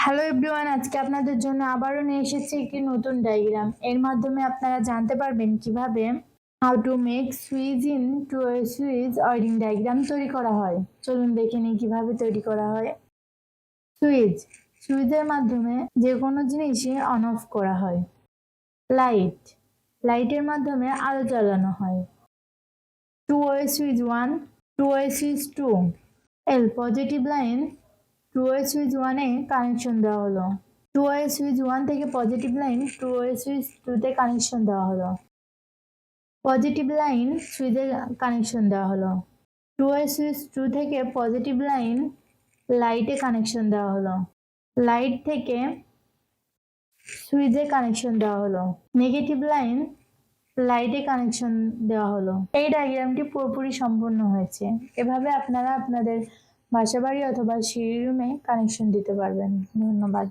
Hello everyone, আজকে আপনাদের জন্য আবারও নিয়ে এসেছি একটি নতুন ডায়াগ্রাম। এর মাধ্যমে আপনারা জানতে পারবেন কিভাবে how to make switch in to a switch wiring diagram তৈরি করা হয়। চলুন দেখে নিই কিভাবে তৈরি করা হয়। সুইচের মাধ্যমে যে কোনো জিনিসই অন অফ করা হয়। লাইটের মাধ্যমে আলো জ্বালানো হয়। Two way switch 1, two way switch 2। Positive line two way switch 1 এ কানেকশন দেওয়া হলো। টু ওয়ে সুইচ 1 থেকে positive line two way switch 2 তে কানেকশন দেওয়া হলো। পজিটিভ লাইন সুইচে কানেকশন দেওয়া হলো। টু ওয়ে সুইচ 2 থেকে পজিটিভ লাইন লাইটে কানেকশন দেওয়া হলো। লাইট থেকে সুইচে কানেকশন দেওয়া হলো। নেগেটিভ লাইন লাইটে কানেকশন দেওয়া হলো। এই ডায়াগ্রামটি পুরোপুরি সম্পূর্ণ হয়েছে। এভাবে আপনারা আপনাদের বাসাবাড়ি অথবা সিঁড়ি রুমে কানেকশন দিতে পারবেন। ধন্যবাদ।